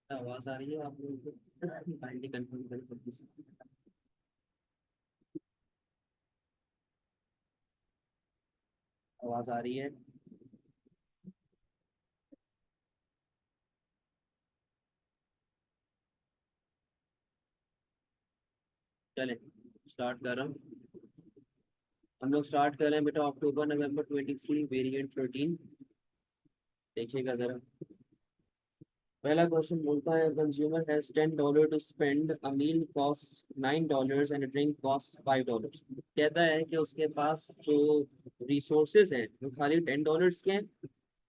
आवाज आ रही है आप लोगों को? काइंडली कंफर्म करें। आवाज आ रही है? चलें, स्टार्ट कर रहा हूँ। हम लोग स्टार्ट कर रहे हैं बेटा, अक्टूबर नवंबर 23 वेरिएंट 13। देखिएगा जरा। पहला क्वेश्चन बोलता है consumer has $10 to spend, a meal cost $9 and drink cost $5। कहता है कि उसके पास जो रिसोर्सेज हैं वो खाली $10 के हैं,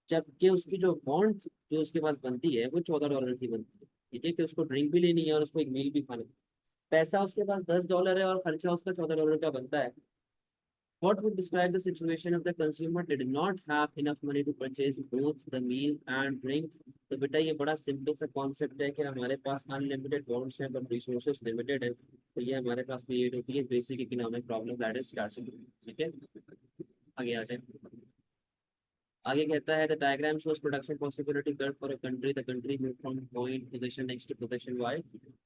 जबकि उसकी जो अमाउंट जो उसके पास बनती है वो $14 की बनती है। ठीक है, कि उसको ड्रिंक भी लेनी है और उसको एक मील भी खाना है। पैसा उसके पास $10 है और खर्चा उसका $14 का बनता है। What would describe the situation if the consumer did not have enough money to purchase both the meal and drink? तो बेटा ये बड़ा सिंपल सा कॉन्सेप्ट है कि हमारे पास अनलिमिटेड बॉन्ड्स हैं बट रिसोर्सेज लिमिटेड है, तो ये हमारे पास क्रिएट होती है basic economic problem, that is scarcity. ठीक है, आगे आ जाए। आगे कहता है the diagram shows production possibility curve for a country, the country move from point position next to position Y,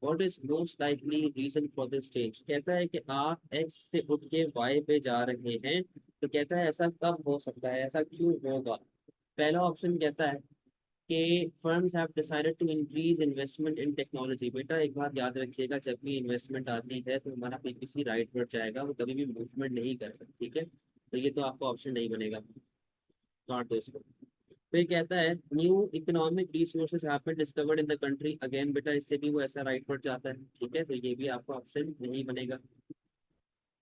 what is most likely reason for this change. कहता है कि आप एक्स से उठ के वाई पे जा रहे हैं, तो कहता है ऐसा कब हो सकता है, ऐसा क्यों होगा। पहला ऑप्शन कहता है कि firms have decided to increase investment in technology. बेटा एक बात याद रखिएगा, जब भी इन्वेस्टमेंट आती है तो हमारा किसी राइट पर जाएगा, वो कभी भी मूवमेंट नहीं करेगा। ठीक है, तो ये तो आपका ऑप्शन नहीं बनेगा, काट दो इसको। फिर कहता है new economic resources have been discovered in the country, again बेटा इससे भी वो ऐसा राइट पर जाता है। ठीक है, तो ये भी आपका ऑप्शन नहीं बनेगा।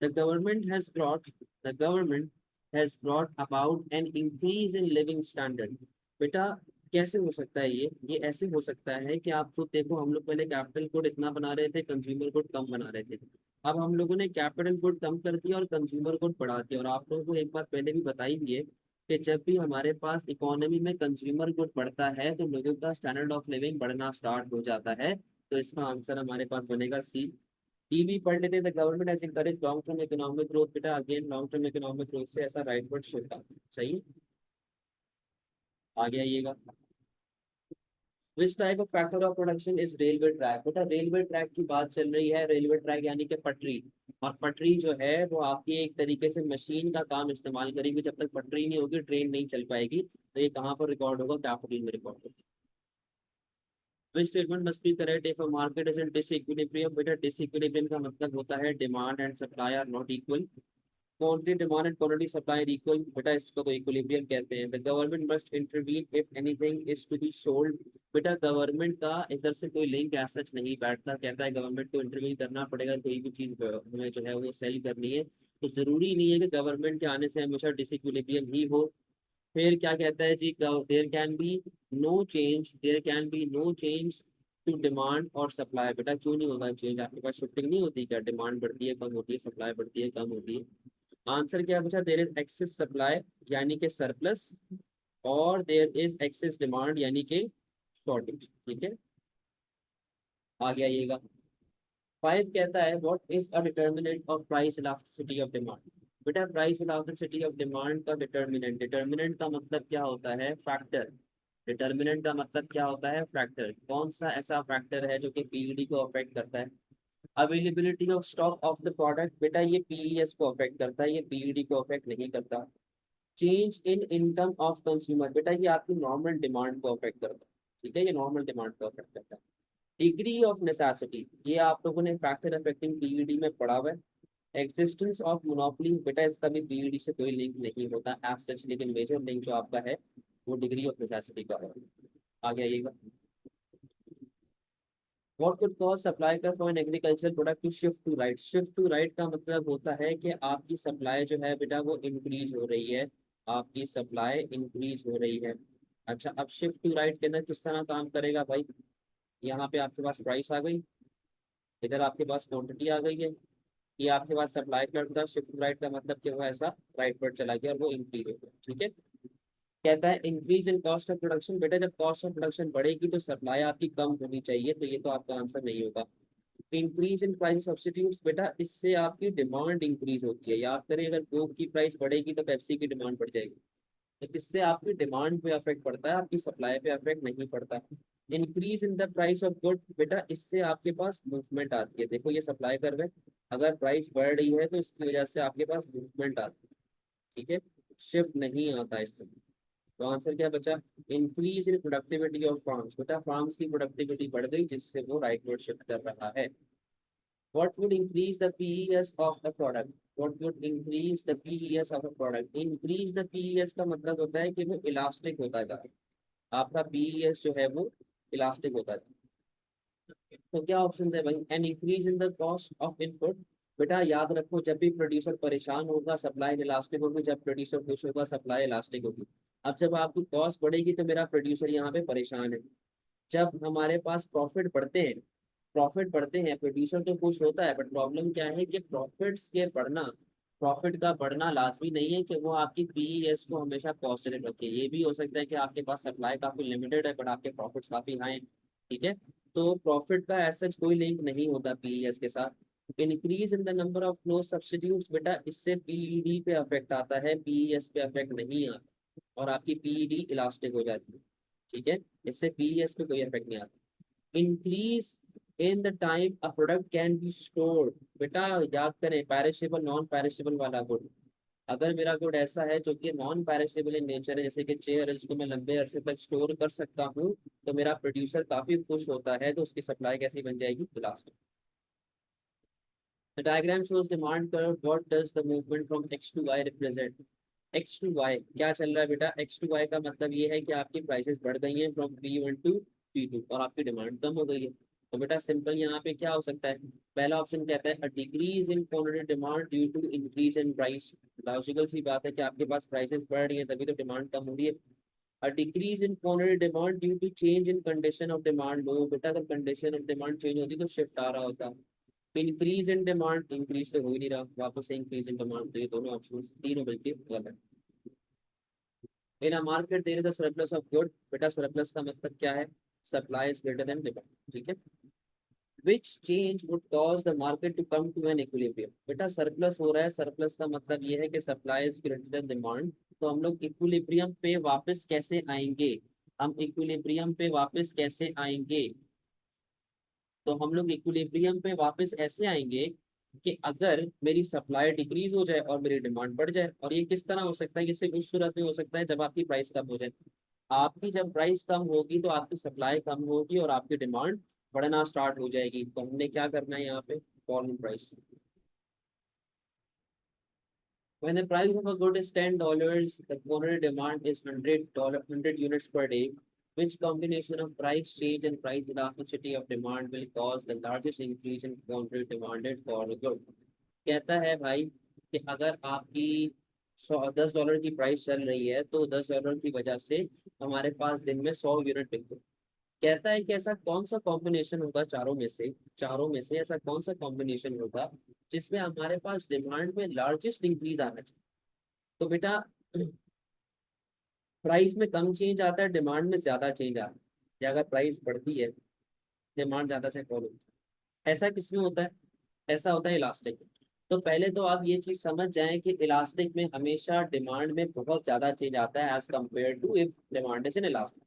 The government has brought the government has brought about an increase in living standard. बेटा कैसे हो सकता है ये ऐसे हो सकता है कि आप खुद देखो, हम लोग पहले कैपिटल गुड इतना बना रहे थे, कंज्यूमर गुड कम बना रहे थे। अब हम लोगों ने कैपिटल गुड कम कर दिया और कंज्यूमर गुड बढ़ा दिया। और आप लोगों को एक बात पहले भी बताई भी है कि जब भी हमारे पास इकोनॉमी में कंज्यूमर गुड बढ़ता है तो लोगों का स्टैंडर्ड ऑफ लिविंग बढ़ना स्टार्ट हो जाता है। तो इसका आंसर हमारे पास बनेगा सी। टीवी पढ़ लेते the government has encourage long term economic growth. बेटा again long term economic growth से ऐसा राइट वर्ड शिफ्ट आता है। सही, आगे आइएगा। Which type of factor of production is railway track. बेटा रेलवे ट्रैक की बात चल रही है, रेलवे ट्रैक यानी कि पटरी। और पटरी जो है वो आपकी एक तरीके से मशीन का काम इस्तेमाल करेगी, जब तक पटरी नहीं होगी ट्रेन नहीं चल पाएगी। तो ये कहाँ पर रिकॉर्ड होगा, कैपिटल में रिकॉर्ड होगा। Which statement must be correct if a market is in disequilibrium. बेटा डिसइक्विलिब्रियम का मतलब होता है demand and supply are not equal. Quantity demand and quantity supply are equal. बेटा इसको तो इक्विलिब्रियम कहते हैं। The government must intervene if anything is to be sold. बेटा गवर्नमेंट का इधर से कोई लिंक ऐसा सच नहीं बैठता, कहता है गवर्नमेंट को इंटरवीन करना पड़ेगा, कोई भी चीज हमें जो है वो सेल करनी है। तो जरूरी नहीं है कि गवर्नमेंट के आने से हमेशा डिसइक्विलिब्रियम ही हो। फिर क्या कहता है जी, there can be no change, there can be no change to demand और सप्लाई। बेटा क्यों नहीं होगा चेंज, आपके पास शिफ्टिंग नहीं होती क्या, डिमांड बढ़ती है कम होती है, सप्लाई बढ़ती है कम होती है। आंसर क्या बचा, देयर इज एक्सेस सप्लाई यानी कि सरप्लस, और देयर इज एक्सेस डिमांड यानी कि शॉर्टेज। ठीक है, आगे आइएगा। 5 कहता है what is a determinant of price elasticity of demand. बेटा प्राइस इलास्टिसिटी ऑफ डिमांड का डिटर्मिनेंट, डिटर्मिनेंट का मतलब क्या होता है, फैक्टर। डिटर्मिनेंट का मतलब क्या होता है, फैक्टर। कौन सा ऐसा फैक्टर है जो कि पीईडी को अफेक्ट करता है। Availability of stock of the product. बेटा ये पीईएस को अफेक्ट करता है, ये पीईडी को अफेक्ट नहीं करता। Change in income of consumer. बेटा ये आपकी नॉर्मल डिमांड को अफेक्ट करता है। ठीक है, ये नॉर्मल डिमांड को अफेक्ट करता है। डिग्री ऑफ नेसेसिटी, ये आप लोगों ने फैक्टर अफेक्टिंग पीईडी में पढ़ा हुआ है। Existence of monopoly. बेटा इसका भी पीईडी से कोई लिंक नहीं होता एज सच, लेकिन मेजर लिंक जो आपका है वो डिग्री ऑफ नेसेसिटी का है। आगे आइएगा। व्हाट कुड कॉज सप्लाई का for an agricultural product to shift to right. Shift to right का मतलब होता है कि आपकी सप्लाई जो है बेटा वो इंक्रीज हो रही है, आपकी सप्लाई इंक्रीज हो रही है। अच्छा, अब शिफ्ट टू राइट के अंदर किस तरह काम करेगा भाई, यहाँ पे आपके पास प्राइस आ गई, इधर आपके पास क्वांटिटी आ गई है, ये आपके पास सप्लाई कर था। शिफ्ट राइट का मतलब कि वो ऐसा राइट पर चला गया और वो इंक्रीज हो गया। ठीक है, कहता है increase in cost of production. बेटा जब कॉस्ट ऑफ प्रोडक्शन बढ़ेगी तो सप्लाई आपकी कम होनी चाहिए, तो ये तो आपका आंसर नहीं होगा। Increase in price substitutes. बेटा इससे आपकी डिमांड इंक्रीज होती है, याद करें अगर कोक की प्राइस बढ़ेगी तो पेप्सी की डिमांड बढ़ जाएगी। तो इससे आपकी डिमांड पे अफेक्ट पड़ता है, आपकी सप्लाई पे अफेक्ट नहीं पड़ता। Increase in the price of good, बेटा इससे आपके पास मूवमेंट आती है। देखो ये सप्लाई कर्व है, अगर प्राइस बढ़ रही है तो इसकी वजह से आपके पास मूवमेंट आती है, ठीक है, शिफ्ट नहीं आता इससे। तो आंसर क्या बचा, increase in productivity of farms, बेटा फार्म्स की प्रोडक्टिविटी बढ़ गई जिससे वो राइटवर्ड शिफ्ट कर रहा है। What would increase the PES of the product? What would increase the PES of a product? Increase the PES का मतलब होता है कि वो इलास्टिक होता जाए, आपका PES जो है वो इलास्टिक होता जाए। तो क्या ऑप्शन है भाई, an increase in the cost of input, बेटा याद रखो जब भी प्रोड्यूसर परेशान होगा सप्लाई इलास्टिक होगी, जब प्रोड्यूसर खुश होगा सप्लाई इलास्टिक होगी। अब जब आपकी कॉस्ट बढ़ेगी तो मेरा प्रोड्यूसर यहाँ पे परेशान है। जब हमारे पास प्रॉफिट बढ़ते हैं प्रोड्यूसर तो खुश होता है, बट प्रॉब्लम क्या है कि प्रॉफिट का बढ़ना लाजमी नहीं है कि वो आपकी पीईएस को हमेशा पॉजिटिव रखे। ये भी हो सकता है कि आपके पास सप्लाई काफी लिमिटेड है बट आपके प्रॉफिट्स काफी हाई हैं, ठीक है। तो प्रॉफिट का ऐसा कोई लिंक नहीं होता पीईएस के साथ। Increase in the number of close substitutes, बेटा इससे पीईडी पे अफेक्ट आता है, पीईएस पे अफेक्ट नहीं आता और आपकी पीईडी इलास्टिक हो जाती है, ठीक है, इससे पीईएस पे कोई अफेक्ट नहीं आता। Increase in the time a product can be stored, बेटा याद करें पैरिशेबल नॉन पैरिशेबल वाला गुड। अगर मेरा गुड ऐसा है जो कि नॉन पैरिशेबल इन नेचर है, जैसे कि चेयर है जिसको मैं लंबे अरसे तक स्टोर कर सकता हूँ, तो मेरा प्रोड्यूसर काफी खुश होता है, तो उसकी सप्लाई कैसी बन जाएगी, elastic. The diagram shows demand curve. What does the movement from X to Y represent? X to Y क्या चल रहा है बेटा, X to Y का मतलब ये है कि आपकी प्राइसेस बढ़ गई हैं फ्रॉम P1 टू P2 और आपकी डिमांड कम हो गई है। तो बेटा सिंपल यहाँ पे क्या हो सकता है, पहला ऑप्शन कहता है a decrease in quantity demand due to increase in price. Logical सी बात है कि आपके पास प्राइसेस बढ़ रही है तभी तो डिमांड कम हो रही है। A decrease in quantity demand due to change in condition of demand लो, बेटा अगर कंडीशन ऑफ डिमांड चेंज होती तो शिफ्ट आ रहा होता। इंक्रीज इन डिमांड, इंक्रीज तो हो ही नहीं रहा, वापस से इंक्रीज इन डिमांड, तो ये दोनों ऑप्शन तीनों बल्कि गलत। In a market there is a surplus of good, बेटा सरप्लस का मतलब क्या है, supply is greater than demand, ठीक है। Which change would cause the market to come to an equilibrium, बेटा सरप्लस हो रहा है, सरप्लस का मतलब ये है कि supply is greater than demand, तो हम लोग इक्विलिब्रियम पे वापस कैसे आएंगे, हम इक्विलिब्रियम पे वापस कैसे आएंगे, तो हम लोग इक्विलिब्रियम पे वापस ऐसे आएंगे कि अगर मेरी सप्लाई डिक्रीज हो जाए और मेरी डिमांड बढ़ जाए। और ये किस तरह हो सकता है, ये सिर्फ उस सूरत में हो सकता है जब आपकी प्राइस कम हो जाए। आपकी जब प्राइस कम होगी तो आपकी सप्लाई कम होगी और आपकी डिमांड बढ़ना स्टार्ट हो जाएगी, तो हमने क्या करना है यहाँ पे, fall in price. When the price of a good is $10, the quantity demand is $100 units per day. Which combination of price change and price elasticity of demand will cause the largest increase in quantity demanded for the good? कहता है भाई कि अगर आपकी $10 की price चल रही है तो $10 की वजह से हमारे पास दिन में 100 यूनिट बिकते हैं। कहता है कि ऐसा कौन सा कॉम्बिनेशन होगा चारों में से ऐसा कौन सा कॉम्बिनेशन होगा जिसमें हमारे पास डिमांड में लार्जेस्ट इंक्रीज आना चाहिए। तो बेटा प्राइस में कम चेंज आता है, डिमांड में ज्यादा चेंज आता है, या अगर प्राइस बढ़ती है डिमांड ज्यादा से फॉलो होती है। ऐसा किसमें होता है, ऐसा होता है इलास्टिक में। तो पहले तो आप ये चीज समझ जाएं कि इलास्टिक में हमेशा डिमांड में बहुत ज्यादा चेंज आता है as compare to if demand is inelastic.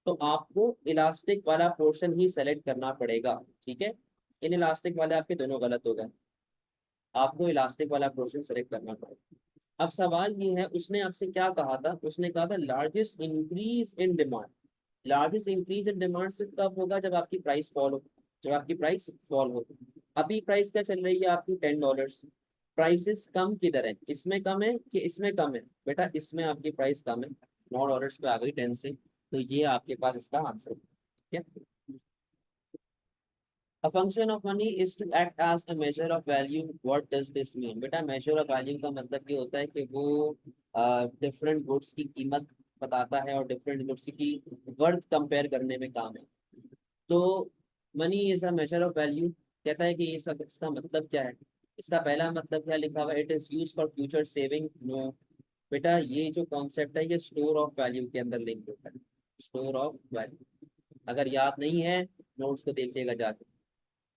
तो आपको इलास्टिक वाला पोर्शन ही सेलेक्ट करना पड़ेगा, ठीक है। इन इलास्टिक वाले आपके दोनों गलत हो गए, आपको इलास्टिक वाला पोर्शन सेलेक्ट करना पड़ेगा। अब सवाल ये है उसने आपसे क्या कहा था, उसने कहा था largest increase in demand. Largest increase in demand सिर्फ तब होगा जब आपकी प्राइस फॉल हो, जब आपकी प्राइस फॉल हो। अभी प्राइस क्या चल रही है आपकी, $10। प्राइसेस कम किधर है, इसमें कम है कि इसमें कम है, बेटा इसमें आपकी प्राइस कम है, $9 पे आ गई 10 से, तो ये आपके पास इसका आंसर है, ठीक है। A function of money is to act as a measure of value. What does this mean? बेटा measure of value का मतलब ये होता है कि वो डिफरेंट गुड्स की कीमत बताता है और डिफरेंट गुड्स की वर्थ कंपेयर करने में काम है। तो money is a major of value, कहता है कि ये सब इसका मतलब क्या है। इसका पहला मतलब क्या लिखा हुआ है, it is use for future saving, no. बेटा ये जो कॉन्सेप्ट है ये स्टोर ऑफ वैल्यू के अंदर लिंक होता है, स्टोर ऑफ वैल्यू। अगर याद नहीं है नोट्स को देखिएगा जाके।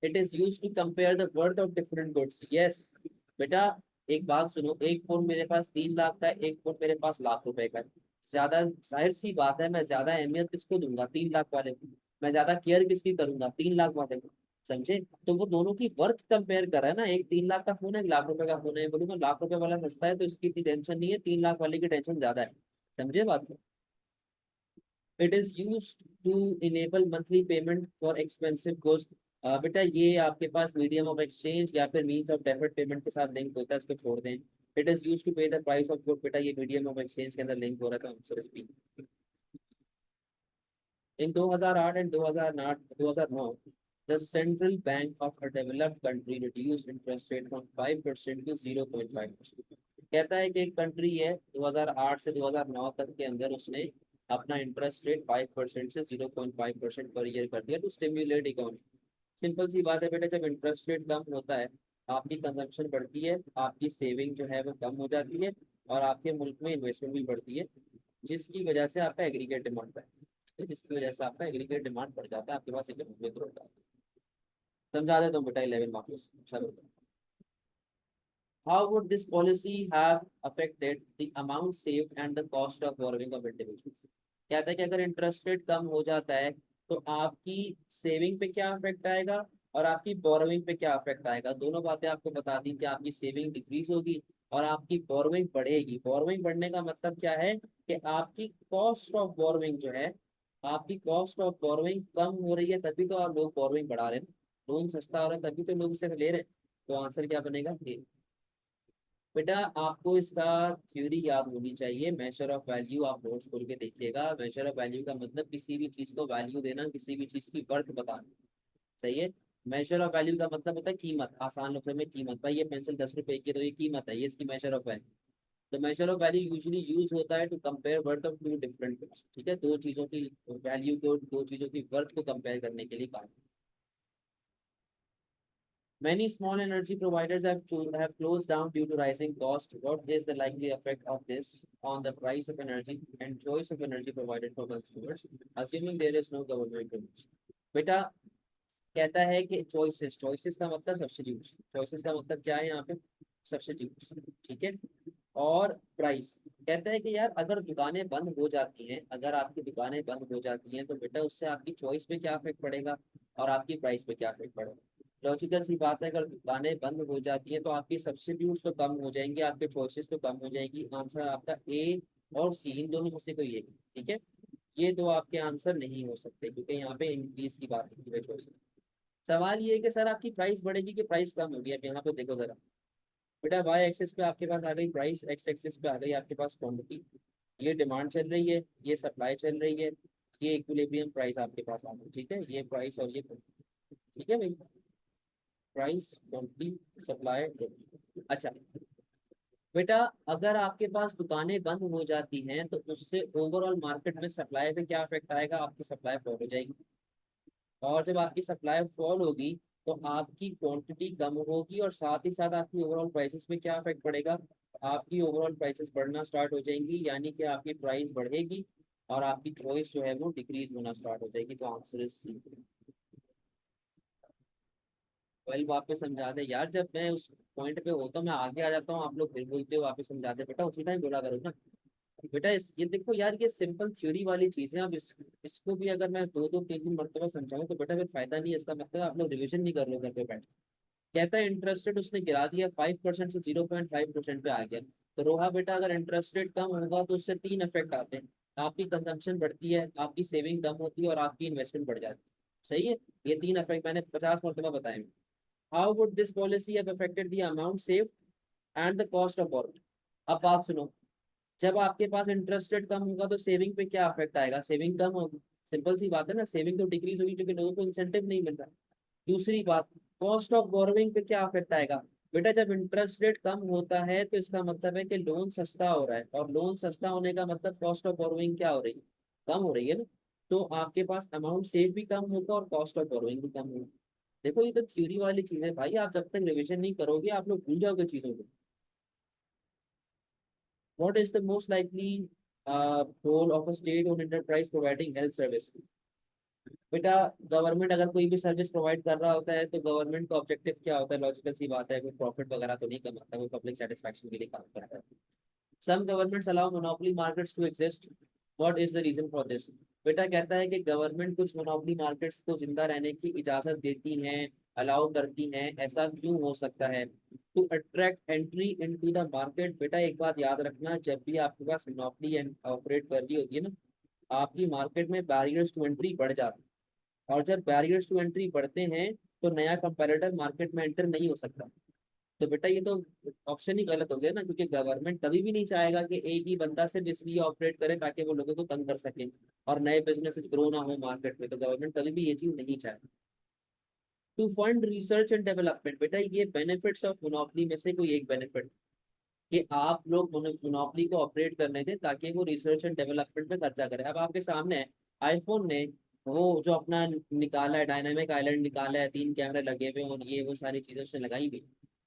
It is use to compare the worth of different goods, yes. बेटा एक बात सुनो, एक फोन मेरे पास 3 लाख का है, एक फोन मेरे पास लाख रुपए का है। ज्यादा जाहिर सी बात है मैं ज्यादा अहमियत किसको दूंगा, 3 लाख वाले को। मैं ज्यादा केयर किसकी करूंगा, 3 लाख वाले को, समझे। तो वो दोनों की वर्थ कंपेयर कर रहा है ना, एक 3 लाख का फोन है, 1 लाख रुपए का फोन है, बोलूंगा लाख रुपए वाला सस्ता है तो इसकी इतनी टेंशन नहीं है, 3 लाख वाले की टेंशन ज्यादा है। समझे बात को। It is use to enable monthly payment for expensive goods. बेटा ये आपके पास मीडियम ऑफ एक्सचेंज या फिर मीन्स ऑफ डेफर्ड पेमेंट के साथ लिंक होता है, इसको छोड़ दें। इट इज यूज टू पे द प्राइस ऑफ गुड, बेटा ये मीडियम ऑफ एक्सचेंज के अंदर लिंक हो रहा था, answer is B. In 2008 and 2009, the Central Bank of a developed country reduced interest rate from 5% to 0.5%। कहता है कि एक कंट्री है 2008 से 2009 तक के अंदर उसने अपना इंटरेस्ट रेट 5% से 0.5% पर ईयर कर दिया टू स्टिम्युलेट इकोनॉमी। सिंपल सी बात है बेटा, जब इंटरेस्ट रेट कम होता है आपकी कंजम्पशन बढ़ती है, आपकी सेविंग जो है वो कम हो जाती है, और आपके मुल्क में इन्वेस्टमेंट भी बढ़ती है, जिसकी वजह से आपका एग्रीगेट डिमांड बढ़ता है, जिसकी वजह से आपका एग्रीगेट डिमांड बढ़ जाता है, आपके पास इकोनॉमिक ग्रोथ आता है। समझा देता हूँ बेटा 11 मार्क्स सब। How would this policy have affected the amount saved and the cost of borrowing of individuals? कहता है कि अगर इंटरेस्ट रेट कम हो जाता है तो आपकी सेविंग पे क्या इफेक्ट आएगा और आपकी बोरोइंग पे क्या इफेक्ट आएगा। दोनों बातें आपको बता दी कि आपकी सेविंग डिक्रीज होगी और आपकी बोरोइंग बढ़ेगी। बोरोइंग बढ़ने का मतलब क्या है कि आपकी कॉस्ट ऑफ बोरोइंग जो है, आपकी कॉस्ट ऑफ बोरोइंग कम हो रही है, तभी तो आप लोग बोरोइंग बढ़ा रहे हैं। लोन सस्ता हो रहा है तभी तो लोग इसे ले रहे हैं। तो आंसर क्या बनेगा, ए। बेटा आपको इसका थ्योरी याद होनी चाहिए, मेजर ऑफ वैल्यू। आप नोट्स खोल के देखिएगा। मेजर ऑफ वैल्यू का मतलब किसी भी चीज को वैल्यू देना, किसी भी चीज की वर्थ बताना। सही है। मेजर ऑफ वैल्यू का मतलब होता है कीमत, आसान लफ्जों में कीमत। भाई ये पेंसिल 10 रुपए की है तो ये कीमत है, ये इसकी मेजर ऑफ वैल्यू। तो measure of value usually use होता है to compare worth of two different goods. ठीक है, दो चीजों की वैल्यू को, दो चीजों की वर्थ को कंपेयर करने के लिए काम। Many small energy providers have closed down due to rising cost. What is the likely effect of this on the price of energy and choice of energy provided for consumers, assuming there is no government intervention? बेटा कहता है कि choices, choices का मतलब substitutes, choices का मतलब क्या है यहाँ पे, सब्सिट्यूट्स। ठीक है। और प्राइस, कहता है कि यार अगर दुकानें बंद हो जाती हैं, अगर आपकी दुकानें बंद हो जाती हैं तो बेटा उससे आपकी चॉइस पे क्या इफेक्ट पड़ेगा और आपकी प्राइस पे क्या इफेक्ट पड़ेगा। लॉजिकल सी बात है, अगर दुकानें बंद हो जाती हैं तो आपकी सब्सिट्यूट्स तो कम हो जाएंगे, आपके चॉइसेस तो कम हो जाएगी। आंसर आपका ए और सी, इन दोनों में से कोई एक। ठीक है, ये दो आपके आंसर नहीं हो सकते क्योंकि यहाँ पे इंक्रीज की बात है चॉइसेस। सवाल ये है कि सर आपकी प्राइस बढ़ेगी कि प्राइस कम होगी। अब यहाँ पे देखो जरा बेटा, वाई एक्सिस पे आपके पास आ गई प्राइस, एक्स एक्सिस पे आ गई आपके पास क्वांटिटी। ये डिमांड चल रही है, ये सप्लाई चल रही है, ये इक्विलिब्रियम प्राइस आपके पास आ गई। ठीक है, ये प्राइस और ये quantity। ठीक है भाई, प्राइस क्वांटिटी सप्लाई। अच्छा बेटा, अगर आपके पास दुकानें बंद हो जाती हैं तो उससे ओवरऑल मार्केट में सप्लाई पे क्या इफेक्ट आएगा, आपकी सप्लाई फॉल हो जाएगी। और जब आपकी सप्लाई फॉल होगी तो आपकी क्वांटिटी कम होगी और साथ ही साथ आपकी ओवरऑल प्राइसेस में क्या इफेक्ट पड़ेगा, आपकी ओवरऑल प्राइसेस बढ़ना स्टार्ट हो जाएंगी, यानी कि आपकी प्राइस बढ़ेगी और आपकी चॉइस जो है वो डिक्रीज होना स्टार्ट हो जाएगी। तो आंसर इज सी। वेल वापस समझा दे यार, जब मैं उस पॉइंट पे होता हूँ मैं आगे आ जाता हूँ, आप लोग फिर बोलते हो वापस समझा दे। बेटा उसी टाइम बोला करो ना। बेटा ये देखो यार, ये सिंपल थ्योरी वाली चीज है। अब इसको भी अगर मैं दो दो तीन तीन मरतबा समझाऊं तो बेटा फिर फायदा नहीं है। इसका मतलब आप लोग रिवीजन नहीं कर लो घर पे बैठ। कहता है इंटरेस्ट रेट उसने गिरा दिया 5% से 0.5% पे आ गया। तो रोहा बेटा, अगर इंटरेस्ट रेट कम होगा तो उससे तीन इफेक्ट आते हैं। आपकी कंजम्पशन बढ़ती है, आपकी सेविंग कम होती है और आपकी इन्वेस्टमेंट बढ़ जाती है। सही है, ये तीन इफेक्ट मैंने 50 मरतबा बताए। How would this policy have affected the amount save and the cost of borrowing. अब बात सुनो, जब आपके पास इंटरेस्ट रेट कम होगा तो सेविंग पे क्या इफेक्ट आएगा, सेविंग कम होगी। सिंपल सी बात है ना, सेविंग तो डिक्रीज होगी क्योंकि लोगों को इंसेंटिव नहीं मिल रहा। दूसरी बात, कॉस्ट ऑफ बोरोइंग पे क्या इफेक्ट आएगा। बेटा जब इंटरेस्ट रेट कम होता है तो इसका मतलब है कि लोन सस्ता हो रहा है, और लोन सस्ता होने का मतलब कॉस्ट ऑफ बोरोइंग क्या हो रही है, कम हो रही है ना। तो आपके पास अमाउंट सेव भी कम होगा और कॉस्ट ऑफ बोरोइंग भी कम होगा। देखो ये तो थ्योरी वाली चीज है भाई, आप जब तक रिविजन नहीं करोगे आप लोग भूल जाओगे चीजों को। What is the most likely role of a state-owned enterprise providing health service? बेटा गवर्नमेंट अगर कोई भी सर्विस प्रोवाइड कर रहा होता है तो गवर्नमेंट का ऑब्जेक्टिव क्या होता है, लॉजिकल सी बात है, वो प्रॉफिट वगैरह तो नहीं कमाता, वो पब्लिक सेटिस्फैक्शन के लिए काम करता है। Some governments allow monopoly markets to exist what is the reason for this? बेटा कहता है कि गवर्नमेंट कुछ मोनोपोली मार्केट्स को जिंदा रहने की इजाजत देती हैं, अलाउ करती हैं, ऐसा क्यों हो सकता है? To attract entry into the market. बेटा एक बात याद रखना, जब भी आपके पास मोनोपोली ऑपरेट कर रही होती है ना, आपकी मार्केट में बैरियर्स टू एंट्री बढ़ जाते हैं, और जब बैरियर्स टू एंट्री बढ़ते हैं तो नया कंपेरेटर मार्केट में एंटर नहीं हो सकता। तो बेटा ये तो ऑप्शन ही गलत हो गया ना, क्योंकि गवर्नमेंट कभी भी नहीं चाहेगा कि एक ही बंदा सिर्फ इसलिए ऑपरेट करे ताकि वो लोगों को तंग कर सके और नए बिजनेस ग्रो ना हो मार्केट में। तो गवर्नमेंट कभी भी ये चीज नहीं चाहे। To fund research and development. बेटा ये बेनिफिट्स ऑफ मोनोपोली में से कोई एक बेनिफिट, कि आप लोग मोनोपोली को ऑपरेट करने दें ताकि वो रिसर्च एंड डेवलपमेंट पे खर्चा करे। अब आपके सामने है, आईफोन ने वो जो अपना निकाला है, डायनामिक आइलैंड निकाला है, 3 कैमरे लगे हुए और ये वो सारी चीजें उसने लगाई भी।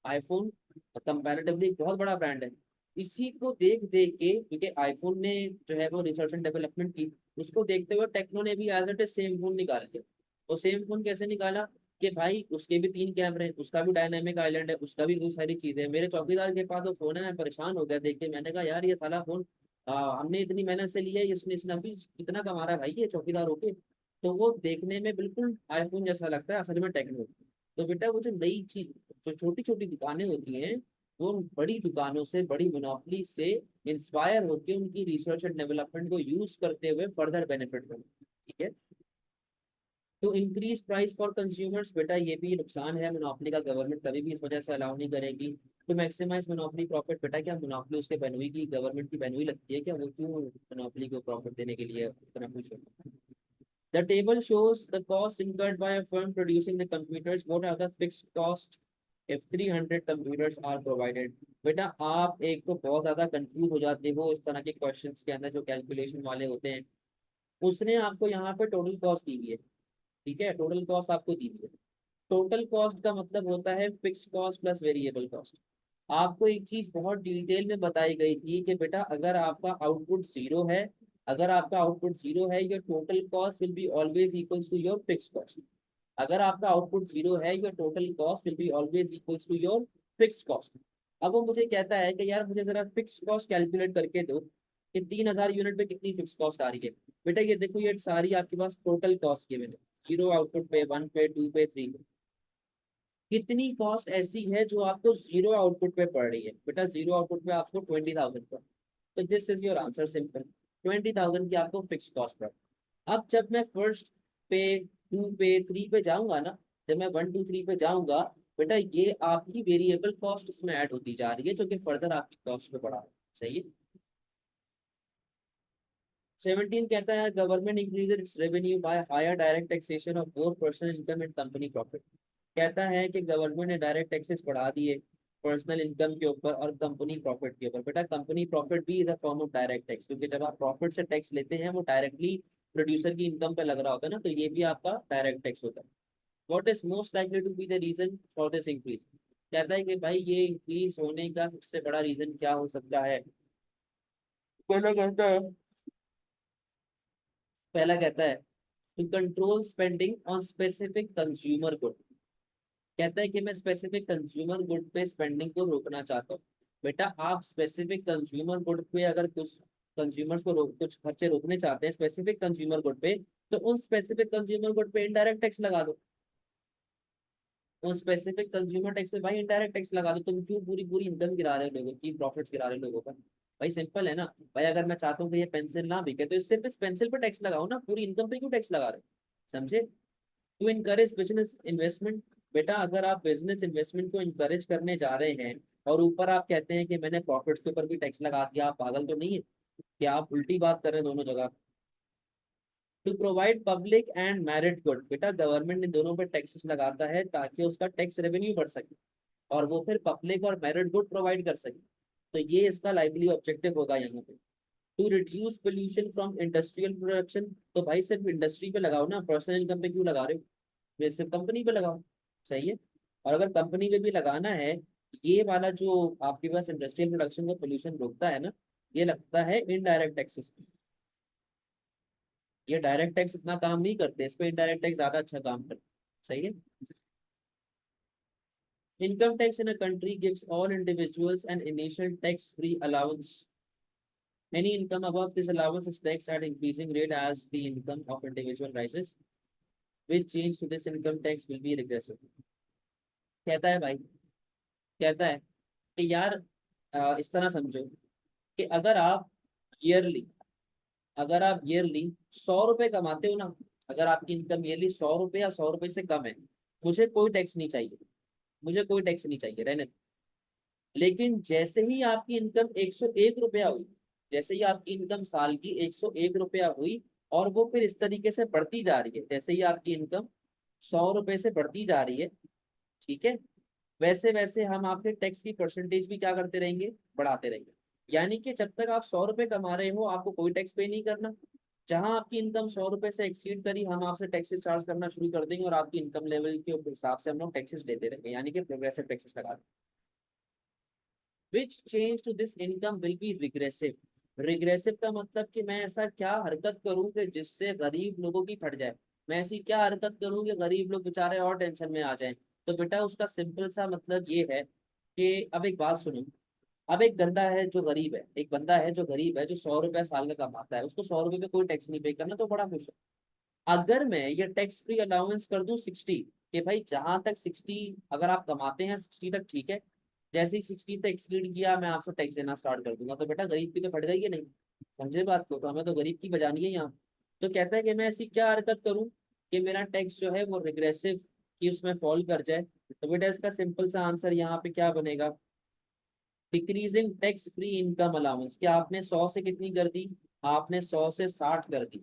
आईफोन कंपैरेटिवली बहुत बड़ा ब्रांड है। इसी को देख देख के, क्योंकि आईफोन ने जो है वो रिसर्च एंड डेवलपमेंट की, उसको देखते हुए टेक्नो ने भी एज इट सेम फोन निकाल दिया। तो सेम फोन कैसे निकाला? कि भाई उसके भी 3 कैमरे, उसका भी डायनामिक आइलैंड है, उसका भी बहुत सारी चीजें हैं। मेरे चौकीदार के पास वो फोन है, मैं परेशान हो गया देख के। मैंने कहा यार ये साला फोन हमने इतनी मेहनत से लिया है, इसने अभी कितना कमा रहा है भाई ये चौकीदार होके। तो वो देखने में बिल्कुल आईफोन जैसा लगता है, असल में टेक्नो। तो बेटा वो जो नई चीज, जो छोटी छोटी दुकानें होती हैं, वो उन बड़ी दुकानों से, बड़ी मोनोपोली से इंस्पायर होकर उनकी रिसर्च एंड डेवलपमेंट को यूज करते हुए फर्दर बेनिफिट करें। ठीक है। तो इंक्रीज प्राइस फॉर कंज्यूमर्स। बेटा ये भी नुकसान है मोनोपोली का, गवर्नमेंट कभी भी इस वजह से अलाउ नहीं करेगी। To maximise monopoly profit. बेटा क्या मोनोपोली उसके बनवी की, गवर्नमेंट की बनवी लगती है क्या? वो क्यों मोनोपोली को प्रॉफिट देने के लिए इतना खुश हो? The table shows the cost incurred by a firm producing the computers. What are the fixed cost if 300 computers are provided? बेटा आप एक तो बहुत ज्यादा कंफ्यूज हो जाते हो इस तरह के क्वेश्चंस के अंदर जो कैलकुलेशन वाले होते हैं। उसने आपको यहाँ पे टोटल कॉस्ट दी हुई है। ठीक है, टोटल कॉस्ट आपको दी हुई है। टोटल कॉस्ट का मतलब होता है fix cost plus variable cost. आपको एक चीज बहुत डिटेल में बताई गई थी कि बेटा अगर आपका आउटपुट जीरो है, अगर आपका आउटपुट जीरो है, your total cost will be always equals to your fix cost. अगर आपका आउटपुट जीरो है, your total cost will be always equals to your fix cost. अब वो मुझे कहता है कि यार मुझे जरा फिक्स कॉस्ट कैलकुलेट करके दो कि 3,000 यूनिट पे कितनी फिक्स कॉस्ट आ रही है। बेटा ये देखो, ये सारी आपके पास टोटल कॉस्ट के मैंने जीरो आउटपुट पे, 1 पे, 2 पे, 3 पे, कितनी कॉस्ट ऐसी है जो आपको जीरो आउटपुट पे पड़ रही है? बेटा जीरो आउटपुट पे आपको 20,000 पर। तो this is your answer, simple. 20,000 की आपको फिक्स कॉस्ट पड़। अब जब मैं फर्स्ट पे, 2 पे, 3 पे जाऊंगा ना, जब मैं 1 2 3 पे जाऊंगा, बेटा ये आपकी वेरिएबल कॉस्ट इसमें ऐड होती जा रही है, जो कि फर्दर आपकी कॉस्ट को बढ़ा रहा है। सही है। 17 कहता है government increases its revenue by higher direct taxation of both personal income and company profit. कहता है कि गवर्नमेंट ने डायरेक्ट टैक्सेस बढ़ा दिए पर्सनल इनकम के ऊपर और कंपनी प्रॉफिट के ऊपर। बेटा कंपनी प्रॉफिट भी is a form of direct tax, क्योंकि जब आप प्रॉफिट से टैक्स लेते हैं वो डायरेक्टली प्रोड्यूसर की इनकम पे लग रहा होता है ना, तो ये भी आपका डायरेक्ट टैक्स होता है। What is most likely to be the reason for this increase? कहता है कि भाई ये इंक्रीज होने का सबसे बड़ा रीजन क्या हो सकता है? पहला कहता है, पहला कहता है to control spending on specific consumer good. कहता है कि मैं स्पेसिफिक कंज्यूमर गुड पे स्पेंडिंग को रोकना चाहता हूँ। बेटा आप स्पेसिफिक कंज्यूमर गुड पे अगर कुछ कंज्यूमर्स को कुछ खर्चे रोकने चाहते हैं स्पेसिफिक कंज्यूमर गुड पे, तो उन स्पेसिफिक कंज्यूमर गुड पे इनडायरेक्ट टैक्स लगा दो। उन स्पेसिफिक कंज्यूमर टैक्स पे भाई इनडायरेक्ट टैक्स लगा दो। तुम क्यों पूरी पूरी इनकम गिरा रहे हो लोगों की, प्रॉफिट्स गिरा रहे हो लोगों का? भाई सिंपल है ना। भाई अगर मैं चाहता हूँ कि ये पेंसिल ना बिके, तो सिर्फ इस पेंसिल पे टैक्स लगाओ ना, पूरी इनकम पे क्यों टैक्स लगा रहे हो? समझे? To encourage business investment. बेटा अगर आप बिजनेस इन्वेस्टमेंट को इनकरेज करने जा रहे हैं और ऊपर आप कहते हैं कि मैंने प्रॉफिट्स के ऊपर भी टैक्स लगा दिया, आप पागल तो नहीं है कि आप उल्टी बात कर रहे हैं दोनों जगह? To provide public and merit good. बेटा गवर्नमेंट ने दोनों पे टैक्सेस लगाता है ताकि उसका टैक्स रेवेन्यू बढ़ सके और वो फिर पब्लिक और मेरिट गुड प्रोवाइड कर सके। तो ये इसका लाइवली ऑब्जेक्टिव होगा यहाँ पे। To reduce pollution from industrial production. तो भाई सिर्फ इंडस्ट्री पे लगाओ ना, पर्सनल इनकम पे क्यों लगा रहे हो? ये सिर्फ कंपनी पे लगाओ। सही है। और अगर कंपनी पे भी लगाना है, ये वाला जो आपके पास इंडस्ट्रियल प्रोडक्शन का पोल्यूशन रोकता है ना, ये लगता है इनडायरेक्ट टैक्सेस पे। ये डायरेक्ट टैक्स इतना काम नहीं करते, इस पे इनडायरेक्ट टैक्स ज्यादा अच्छा काम करते। सही है। Income tax in a country gives all individuals an initial tax free allowance Any income above this allowance is taxed at increasing rate as the income of individual rises. Which change to this income tax will be regressive. कहता है भाई, कहता है कि यार इस तरह समझो कि ईयरली अगर आप ईयरली 100 रुपए कमाते हो ना, अगर आपकी इनकम ईयरली 100 रुपए या 100 रुपए से कम है, मुझे कोई टैक्स नहीं चाहिए, मुझे कोई टैक्स नहीं चाहिए, रहने दो। लेकिन जैसे ही आपकी इनकम 101 रुपया हुई, जैसे ही आपकी इनकम साल की 101 रुपया हुई, और वो फिर इस तरीके से बढ़ती जा रही है, जैसे ही आपकी इनकम 100 रुपए से बढ़ती जा रही है, ठीक है, वैसे वैसे हम आपके टैक्स की परसेंटेज भी क्या करते रहेंगे, बढ़ाते रहेंगे। यानी कि जब तक आप 100 रुपए कमा रहे हो, आपको कोई टैक्स पे नहीं करना। जहां आपकी इनकम 100 रुपए से एक्सीड करी, हम आपसे टैक्सेस चार्ज करना शुरू कर देंगे, और आपकी इनकम लेवल के हिसाब से हम लोग टैक्सेस लेते रहेंगे, यानी कि प्रोग्रेसिव टैक्सेस लगा देंगे। Which change to this income will be regressive. Regressive का मतलब कि मैं ऐसा क्या हरकत करूं कि जिससे गरीब लोगों की फट जाए, मैं ऐसी क्या हरकत करूं कि गरीब लोग बेचारे और टेंशन में आ जाएं। तो बेटा उसका सिंपल सा मतलब ये है कि अब एक बात सुनो। अब एक बंदा है जो गरीब है, एक बंदा है जो गरीब है, जो 100 रुपया साल का कमाता है, उसको 100 रुपए पे कोई टैक्स नहीं पे करना, तो बड़ा खुश है। अगर मैं ये टैक्स फ्री अलाउंस कर दूं 60, कि भाई जहां तक 60 अगर आप कमाते हैं 60 तक ठीक है, जैसे ही 60 से एक्सीड किया मैं आपसे टैक्स देना स्टार्ट कर दूंगा, तो बेटा गरीब की तो फट गई है नहीं। समझे बात को, तो हमें तो गरीब की बजानी है यहाँ। तो कहता है कि मैं ऐसी क्या हरकत करूं कि मेरा टैक्स जो है वो रिग्रेसिव की उसमें फॉल कर जाए। तो बेटा इसका सिंपल सा आंसर यहाँ पे क्या बनेगा, decreasing tax free income allowance. क्या आपने 100 से कितनी कर दी, आपने 100 से 60 कर दी।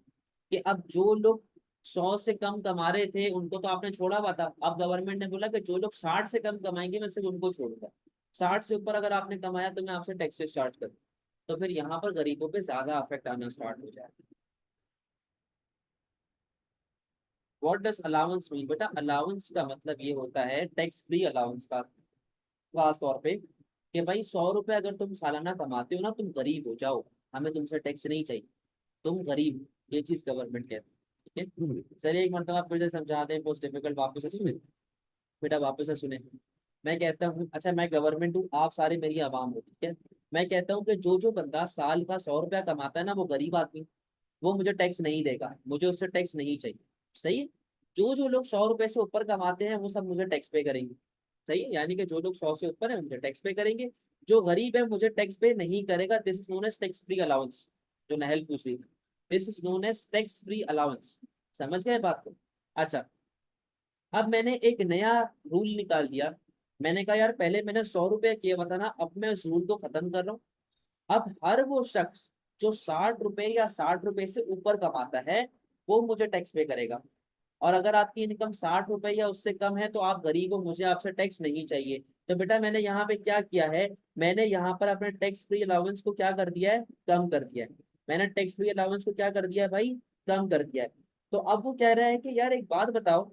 कि अब जो लोग 100 से कम कमा रहे थे उनको तो आपने छोड़ा हुआ था, अब गवर्नमेंट ने बोला कि जो लोग 60 से कम कमाएंगे मैं सिर्फ उनको छोड़ूंगा। 60 से ऊपर अगर आपने कमाया तो मैं आपसे टैक्सेस चार्ज करूँ। तो फिर यहाँ पर गरीबों पे ज्यादा अफेक्ट आना स्टार्ट हो जाएगा। व्हाट डज अलाउंस मीन, बेटा अलाउंस का मतलब ये होता है टैक्स फ्री अलाउंस का, खास तौर पे कि भाई 100 रुपए अगर तुम सालाना कमाते हो ना, तुम गरीब हो जाओ, हमें तुमसे टैक्स नहीं चाहिए, तुम गरीब हो। ये चीज गवर्नमेंट कहती है, ठीक है। चलिए एक मरतबा फिर से समझा दें, पोस्ट डिफिकल्ट वापस से सुने, बेटा वापस से सुने। मैं कहता हूँ, अच्छा मैं गवर्नमेंट हूँ, आप सारे मेरी आवाम हो, ठीक है। मैं कहता हूँ कि जो जो बंदा साल का 100 रुपया कमाता है ना, वो गरीब आदमी, वो मुझे टैक्स नहीं देगा, मुझे उससे टैक्स नहीं चाहिए। सही है। जो जो लोग 100 रुपए से ऊपर कमाते हैं वो सब मुझे टैक्स पे करेंगे। सही है, यानी कि जो लोग 100 से ऊपर है मुझे टैक्स पे करेंगे, जो गरीब है मुझे टैक्स पे नहीं करेगा। This is known as tax free allowance. जो नहल पूछ रही थी, this is known as tax free allowance. समझ गए बात को। अच्छा, अब मैंने एक नया रूल निकाल दिया। मैंने कहा यार पहले मैंने 100 रुपया किया हुआ था ना, अब मैं उस रूल को खत्म कर रहा हूँ। अब हर वो शख्स जो 60 रुपए या 60 रुपए से ऊपर कमाता है, वो मुझे टैक्स पे करेगा। और अगर आपकी इनकम 60 रुपए या उससे कम है तो आप गरीब हो, मुझे आपसे टैक्स नहीं चाहिए। तो बेटा मैंने यहाँ पे क्या किया है, मैंने यहाँ पर अपने टैक्स फ्री अलाउंस को क्या कर दिया है, कम कर दिया है। मैंने टैक्स फ्री अलाउंस को क्या कर दिया है भाई, कम कर दिया है। तो अब वो कह रहा है कि यार एक बात बताओ,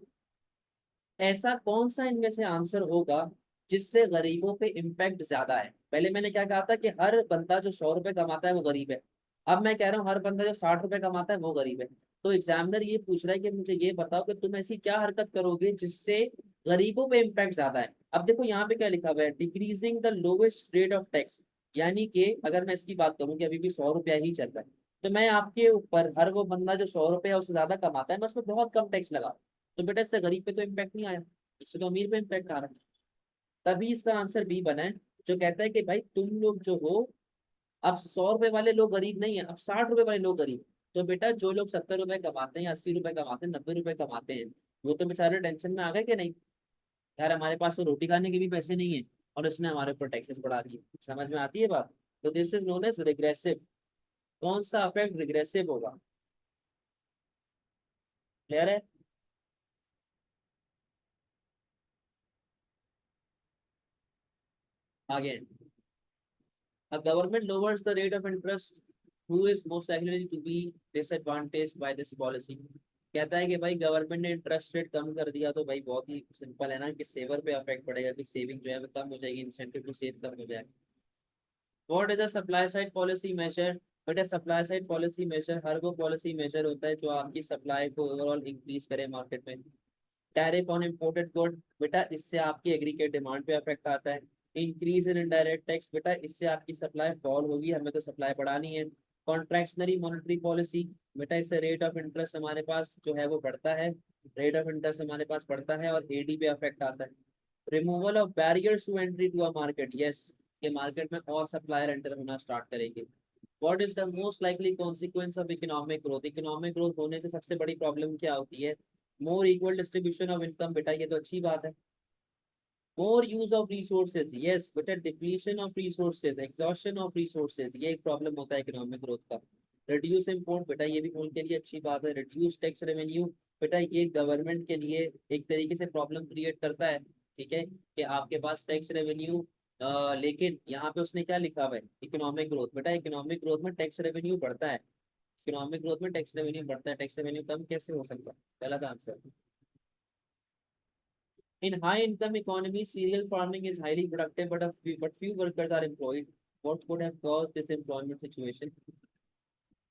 ऐसा कौन सा इनमें से आंसर होगा जिससे गरीबों पे इम्पैक्ट ज्यादा है। पहले मैंने क्या कहा था कि हर बंदा जो 100 रुपए कमाता है वो गरीब है। अब मैं कह रहा हूँ हर बंदा जो 60 रुपए कमाता है वो गरीब है। तो एग्जामिनर ये पूछ रहा है कि मुझे ये बताओ कि तुम ऐसी क्या हरकत करोगे जिससे गरीबों पे इम्पैक्ट ज्यादा है। अब देखो यहाँ पे क्या लिखा हुआ है, decreasing the lowest rate of tax. यानी कि अगर मैं इसकी बात करूँ कि अभी भी 100 रुपया ही चल रहा है, तो मैं आपके ऊपर हर वो बंदा जो 100 रुपया उससे ज्यादा कमाता है मैं उसमें बहुत कम टैक्स लगा। तो बेटा इससे गरीब पे तो इम्पैक्ट नहीं आया, इससे तो अमीर पे इम्पैक्ट आ रहा है। तभी इसका आंसर बी बना है, जो कहता है कि भाई तुम लोग जो हो, अब 100 रुपए वाले लोग गरीब नहीं है, अब 60 रुपए वाले लोग गरीब। तो बेटा जो लोग 70 रुपए कमाते हैं, 80 रुपए कमाते हैं, 90 रुपए कमाते हैं, वो तो बेचारे टेंशन में आ गए कि नहीं, यार हमारे पास तो रोटी खाने के भी पैसे नहीं है, और इसने हमारे ऊपर टैक्सेस बढ़ा दिए। समझ में आती है बात। तो this is known as regressive. कौन सा अफेक्ट रिग्रेसिव होगा, क्लियर है। आगे, a government lowers the rate of interest, who is most likely to be disadvantaged by this policy। कहता है कि भाई गवर्नमेंट ने इंटरेस्ट रेट कम कर दिया तो भाई बहुत ही सिंपल है ना, कि सेवर पे अफेक्ट पड़ेगा, कि सेविंग जो है वो कम हो जाएगी, इंसेंटिव टू सेव कम हो जाएगा। What is a supply side policy measure. But supply side policy measure हर वो पॉलिसी मेजर होता है जो आपकी सप्लाई को ओवरऑल इंक्रीज करे मार्केट में। टैरिफ ऑन इम्पोर्टेड गुड, बेटा इससे आपकी एग्रीगेट डिमांड पे अफेक्ट आता है। इंक्रीज इन इनडायरेक्ट टैक्स, बेटा इससे आपकी सप्लाई फॉल होगी, हमें तो सप्लाई बढ़ानी है। कॉन्ट्रैक्शनरी मॉनेटरी पॉलिसी, बेटा इससे रेट ऑफ इंटरेस्ट हमारे पास जो है वो बढ़ता है, रेट ऑफ इंटरेस्ट हमारे पास बढ़ता है और एडी पे अफेक्ट आता है। Removal of barriers to entry to a market, yes, के मार्केट में और सप्लायर एंटर होना स्टार्ट करेंगे। What is the most likely consequence of economic growth, economic growth होने से सबसे बड़ी प्रॉब्लम क्या होती है? More equal distribution of income, बेटा ये तो अच्छी बात है। More use of resources, yes बेटा, depletion of resources, exhaustion of resources, ये एक प्रॉब्लम होता है इकोनॉमिक ग्रोथ का। रिड्यूस इम्पोर्ट, बेटा ये भी उनके लिए अच्छी बात है। रिड्यूस टैक्स रेवेन्यू, बेटा ये गवर्नमेंट के लिए एक तरीके से प्रॉब्लम क्रिएट करता है, ठीक है, कि आपके पास टैक्स रेवेन्यू, लेकिन यहाँ पे उसने क्या लिखा हुआ है, इकोनॉमिक ग्रोथ, बेटा इकोनॉमिक ग्रोथ में टैक्स रेवेन्यू बढ़ता है, इकोनॉमिक ग्रोथ में टैक्स रेवेन्यू बढ़ता है, टैक्स रेवेन्यू कम कैसे हो सकता है? गलत answer. In high income economy, cereal farming is highly productive, but few workers are employed. What could have caused this employment situation?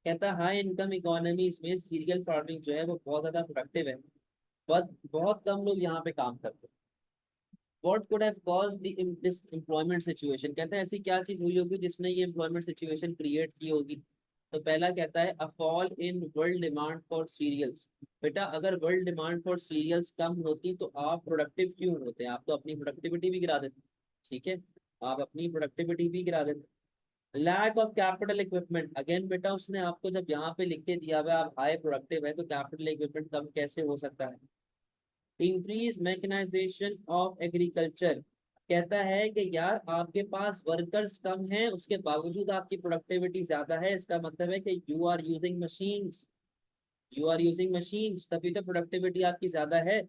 कहता है हाई इनकम इकोनॉमी में सीरियल फार्मिंग जो है वो बहुत ज्यादा प्रोडक्टिव है, बट बहुत कम लोग यहाँ पे काम करते हैं। What could have caused this employment situation? कहता है ऐसी क्या चीज हुई होगी जिसने ये employment situation क्रिएट की होगी? तो पहला कहता है a fall in world demand for cereals. बेटा अगर वर्ल्ड डिमांड फॉर सीरियल्स कम होती तो आप प्रोडक्टिव क्यों होते हैं? आप तो अपनी प्रोडक्टिविटी भी गिरा देते, ठीक है, आप अपनी प्रोडक्टिविटी भी गिरा देते। Lack of capital equipment, again बेटा उसने आपको जब यहाँ पे लिख के दिया हुआ है आप हाई प्रोडक्टिव है तो कैपिटल इक्विपमेंट कम कैसे हो सकता है? इंक्रीज मैकेनाइजेशन ऑफ एग्रीकल्चर, कहता है कि यार आपके पास वर्कर्स कम हैं उसके बावजूद आपकी प्रोडक्टिविटी ज्यादा है, इसका मतलब है कि you are using machines, you are using machines, तभी तो प्रोडक्टिविटी आपकी ज्यादा है।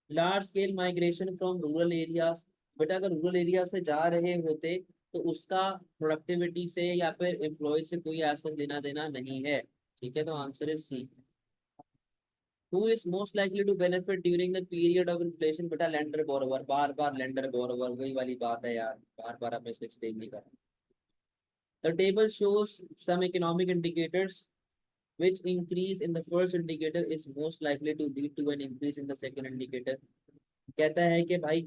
Large scale migration from rural areas, बेटा अगर रूरल एरिया से जा रहे होते तो उसका प्रोडक्टिविटी से या फिर एम्प्लॉय से कोई ऐसा लेना देना नहीं है, ठीक है, तो answer is C. Who is most likely to benefit during the period of inflation? बेटा lender borrower, बार बार lender borrower वही वाली बात है यार, बार बार हमें इसको एक्सप्लेन नहीं करना। The table shows some economic indicators which increase in the first indicator is most likely to lead to an increase in the second indicator। कहता है कि भाई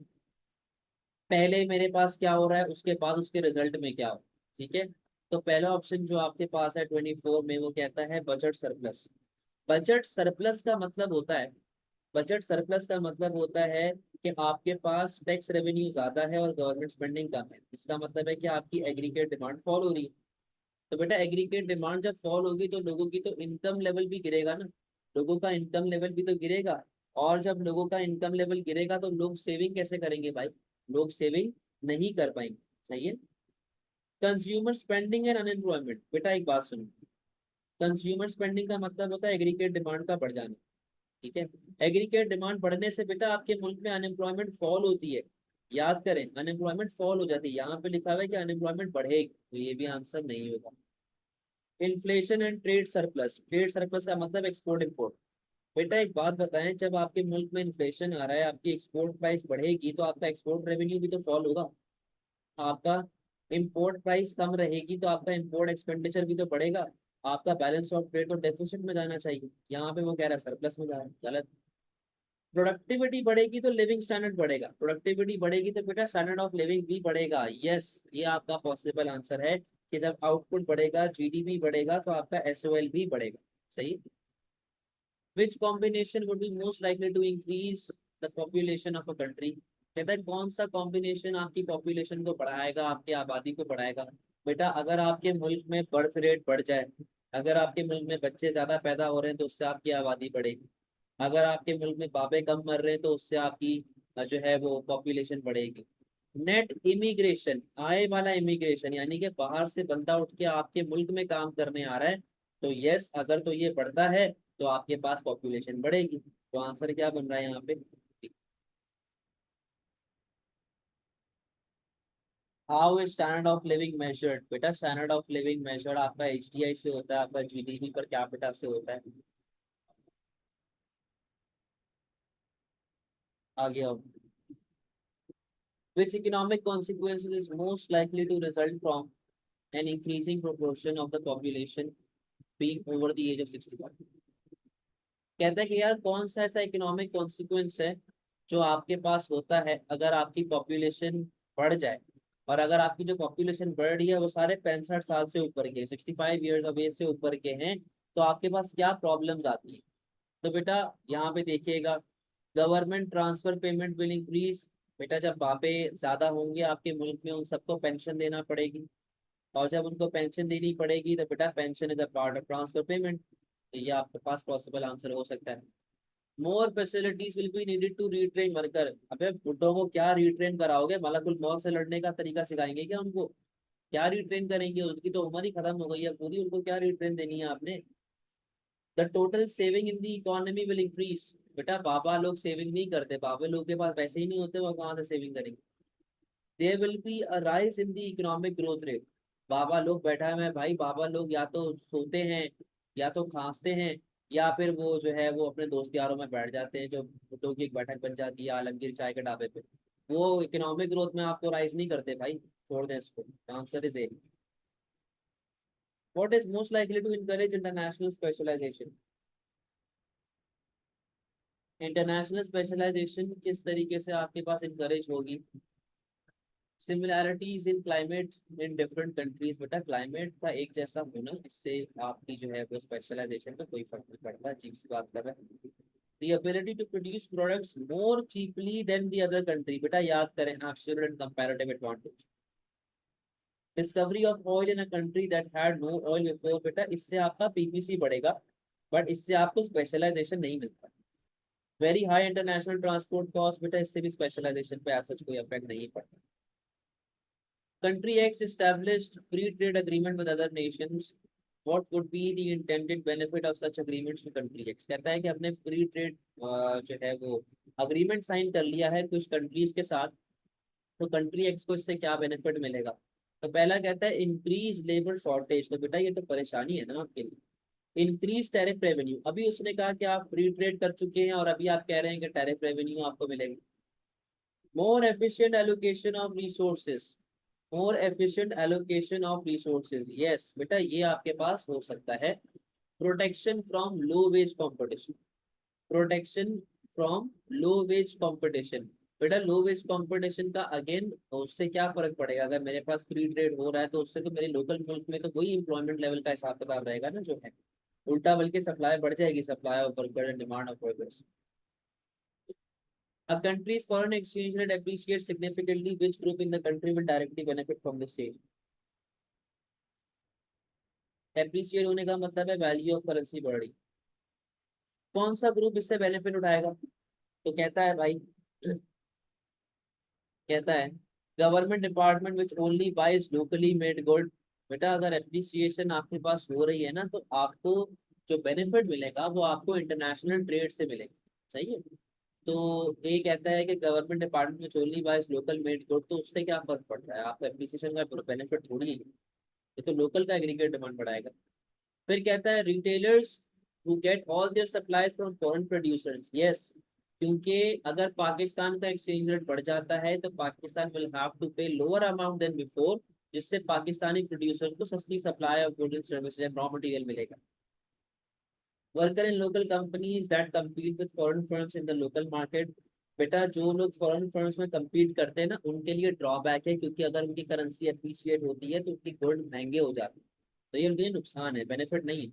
पहले मेरे पास क्या हो रहा है उसके बाद उसके रिजल्ट में क्या हो, ठीक है। तो पहला ऑप्शन जो आपके पास है 24 में वो कहता है बजट सरप्लस। बजट सरप्लस का मतलब होता है, बजट सरप्लस का मतलब होता है कि आपके पास टैक्स रेवेन्यू ज्यादा है और गवर्नमेंट स्पेंडिंग कम है, इसका मतलब है कि आपकी एग्रीगेट डिमांड फॉल हो रही है। तो बेटा एग्रीगेट डिमांड जब फॉल होगी तो लोगों की तो इनकम लेवल भी गिरेगा ना, लोगों का इनकम लेवल भी तो गिरेगा, और जब लोगों का इनकम लेवल गिरेगा तो लोग सेविंग कैसे करेंगे भाई? लोग सेविंग नहीं कर पाएंगे, सही है। कंज्यूमर स्पेंडिंग एंड अनएम्प्लॉयमेंट, बेटा एक बात सुनो, कंज्यूमर स्पेंडिंग का मतलब होता है एग्रीगेट डिमांड का बढ़ जाना, ठीक है। एग्रीगेट डिमांड बढ़ने से बेटा आपके मुल्क में अनएम्प्लॉयमेंट फॉल होती है, याद करें अनएम्प्लॉयमेंट फॉल हो जाती है, यहाँ पे लिखा हुआ है कि अनएम्प्लॉयमेंट बढ़ेगी, तो ये भी आंसर नहीं होगा। Inflation and trade surplus, trade surplus का मतलब एक्सपोर्ट इम्पोर्ट। बेटा एक बात बताएं, जब आपके मुल्क में इन्फ्लेशन आ रहा है आपकी एक्सपोर्ट प्राइस बढ़ेगी तो आपका एक्सपोर्ट रेवेन्यू भी तो फॉल होगा, आपका इम्पोर्ट प्राइस कम रहेगी तो आपका इम्पोर्ट एक्सपेंडिचर भी तो बढ़ेगा, आपका बैलेंस ऑफ ट्रेड तो डेफिसिट में जाना चाहिए, यहाँ पे वो कह रहा है सरप्लस में जा रहा है, गलत। प्रोडक्टिविटी बढ़ेगी तो लिविंग स्टैंडर्ड बढ़ेगा, प्रोडक्टिविटी बढ़ेगी तो बेटा स्टैंडर्ड ऑफ लिविंग भी बढ़ेगा, यस, ये आपका पॉसिबल आंसर है कि जब आउटपुट बढ़ेगा जीडीपी बढ़ेगा तो आपका एसओएल भी बढ़ेगा, सही। Which combination would be most likely to increase the population of a country, कहता है कौन सा कॉम्बिनेशन आपकी पॉपुलेशन को बढ़ाएगा, आपकी आबादी को बढ़ाएगा? बेटा अगर आपके मुल्क में बर्थ रेट बढ़ जाए, अगर आपके मुल्क में बच्चे ज्यादा पैदा हो रहे हैं तो उससे आपकी आबादी बढ़ेगी, अगर आपके मुल्क में बाबे कम मर रहे हैं तो उससे आपकी जो है वो पॉपुलेशन बढ़ेगी। नेट इमिग्रेशन, आय वाला इमिग्रेशन, यानी कि बाहर से बंदा उठ के आपके मुल्क में काम करने आ रहा है, तो यस अगर तो ये बढ़ता है तो आपके पास पॉपुलेशन बढ़ेगी, तो आंसर क्या बन रहा है यहाँ पे? How is standard of living measured, बेटा स्टैंडर्ड ऑफ लिविंग मेजर्ड आपका एचडीआई से होता है, आपका जीडीपी पर कैपिटा से होता है। आगे आओ। Which economic consequences is most likely to result from an increasing proportion of the population being over the age of 65? कहता है कि यार कौन सा ऐसा इकोनॉमिक कॉन्सिक्वेंस है जो आपके पास होता है अगर आपकी पॉपुलेशन बढ़ जाए और अगर आपकी जो पॉपुलेशन बढ़ रही है वो सारे 65 साल से ऊपर के, 65 ईयर्स ऑफ एज से ऊपर के हैं, तो आपके पास क्या प्रॉब्लम्स आती है? तो बेटा यहाँ पे देखिएगा, government transfer payment will increase. बेटा जब बापे ज्यादा होंगे आपके मुल्क में, उन सबको पेंशन देना पड़ेगी, और जब उनको पेंशन देनी पड़ेगी तो बेटा pension is a part of transfer payment. तो ये आपके पास पॉसिबल आंसर हो सकता है। More facilities will be needed to retrain worker. अबे बुड्ढों को क्या रीट्रेन कराओगे? मलकुल मौत से लड़ने का तरीका सिखाएंगे क्या उनको? क्या रीट्रेन करेंगे? उनकी तो उम्र ही खत्म हो गई है पूरी, उनको क्या रीट्रेन देनी है आपने? The total saving in the economy will increase. बेटा बाबा लोग सेविंग नहीं करते, बाबा लोग के पास पैसे ही नहीं होते, वो कहाँ से सेविंग करेंगे? There will be a rise in the economic growth rate. बाबा लोग बैठा हुआ है भाई, बाबा लोग या तो सोते हैं, या तो खांसते हैं, या फिर वो जो है वो अपने दोस्त यारों में बैठ जाते हैं, जो बुड्ढों की एक बैठक बन जाती है आलमगीर चाय के ढाबे पे। वो इकोनॉमिक ग्रोथ में आपको राइज नहीं करते भाई, छोड़ दें इसको। Answer is A. What is most likely to encourage international specialisation? International specialisation किस तरीके से आपके पास इनकरेज होगी? Similarities in climate in different countries. बेटा क्लाइमेट का एक जैसा होना, इससे आपकी जो है वो स्पेशलाइजेशन में कोई फर्क नहीं पड़ता, अजीब सी बात कर रहे हैं। The ability to produce products more cheaply than the other country। बेटा याद करें, absolute and comparative advantage। Discovery of oil in a country that had no oil before। बेटा इससे आपका पीपीसी बढ़ेगा, बट इससे आपको स्पेशलाइजेशन नहीं मिलता। Very high international transport cost. बेटा इससे भी स्पेशलाइजेशन पे आज सच कोई इफेक्ट नहीं पड़ता। Country X established free trade agreement with other nations। What would be the intended benefit of such agreements to country X? कहता है कि हमने फ्री ट्रेड जो है वो अग्रीमेंट साइन कर लिया है कुछ कंट्रीज के साथ, तो कंट्री एक्स को इससे क्या बेनिफिट मिलेगा? तो पहला कहता है इंक्रीज लेबर शॉर्टेज। तो बेटा ये तो परेशानी है ना आपके लिए। Increase tariff revenue. अभी उसने कहा कि आप फ्री ट्रेड कर चुके हैं और अभी आप कह रहे हैं कि टैरिफ रेवेन्यू आपको मिलेगा। More efficient allocation of resources. More efficient allocation of resources, yes बेटा ये आपके पास हो सकता है। Protection from low wage competition. Protection from low wage competition. बेटा लो वेज कंपटीशन का अगेन उससे क्या फर्क पड़ेगा? अगर मेरे पास फ्री ट्रेड हो रहा है तो उससे तो मेरे लोकल मुल्क में तो वही इंप्लॉयमेंट लेवल का हिसाब किताब रहेगा ना जो है। उल्टा बल्कि सप्लाई बढ़ जाएगी, supply of worker and demand of workers. A country's foreign exchange rate appreciates significantly, which group in the country will directly benefit from this change? Appreciate होने का मतलब है वैल्यू ऑफ करेंसी बढ़ रही। कौन सा ग्रुप इससे बेनिफिट उठाएगा? तो कहता है भाई, कहता है government department which only buys locally made good. बेटा अगर एप्रिसिएशन आपके पास हो रही है ना, तो आपको जो बेनिफिट मिलेगा वो आपको इंटरनेशनल ट्रेड से मिलेगा। सही है। तो ये कहता है कि government department which only buys local made good, तो उससे क्या फर्क पड़ रहा है? आपको एप्रिसिएशन का बेनिफिट थोड़ी है, ये तो लोकल का एग्रीगेट डिमांड बढ़ाएगा। फिर कहता है retailers who get all their supplies from foreign producers। yes, क्योंकि अगर पाकिस्तान का एक्सचेंज रेट बढ़ जाता है तो Pakistan will have to pay lower amount than before, जिससे पाकिस्तानी प्रोड्यूसर को सस्ती supply of goods and services and raw material मिलेगा। Worker in local companies that compete with foreign firms in the local market। बेटा जो लोग फॉरेन फर्म्स में compete करते हैं ना, उनके लिए ड्रॉबैक है, क्योंकि अगर उनकी करेंसी अप्रिशिएट होती है तो उनकी गुड महंगे हो जाते हैं, तो ये उनके लिए नुकसान है, बेनिफिट नहीं है।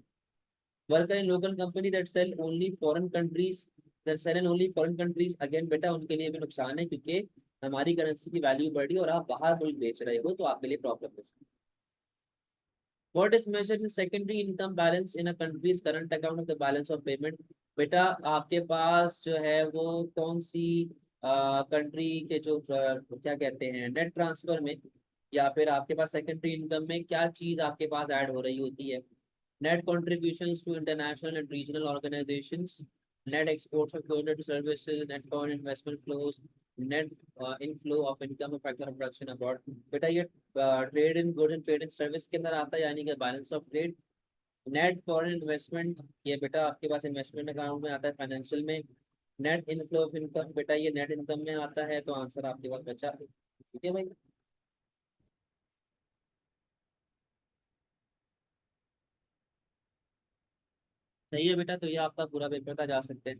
Worker in local company that sell only foreign countries, that sell in only foreign countries, again बेटा उनके लिए भी नुकसान है, क्योंकि हमारी करेंसी की वैल्यू बढ़ी और आप बाहर मुल्क बेच रहे हो, तो आपके लिए प्रॉब्लम हो सकती है। What is measured in secondary income balance in a countries current account of the balance of payment? बेटा आपके पास जो है वो कौन सी कंट्री के जो क्या कहते हैं नेट ट्रांसफर में, या फिर आपके पास सेकेंडरी इनकम में क्या चीज आपके पास ऐड हो रही होती है? Net contributions to international and regional organizations, net exports of goods and services, net foreign investment flows, net inflow of income of factor of production abroad। बेटा ये trade in good and trade in service के अंदर आता है, यानी कि balance of trade. Net foreign investment, ये बेटा आपके पास इन्वेस्टमेंट अकाउंट में आता है, फाइनेंशियल में। नेट इनफ्लो ऑफ इनकम, बेटा ये नेट इनकम में आता है, तो आंसर आपके पास बचा। ठीक है भाई। सही है बेटा, तो ये आपका पूरा पेपर था, जा सकते हैं।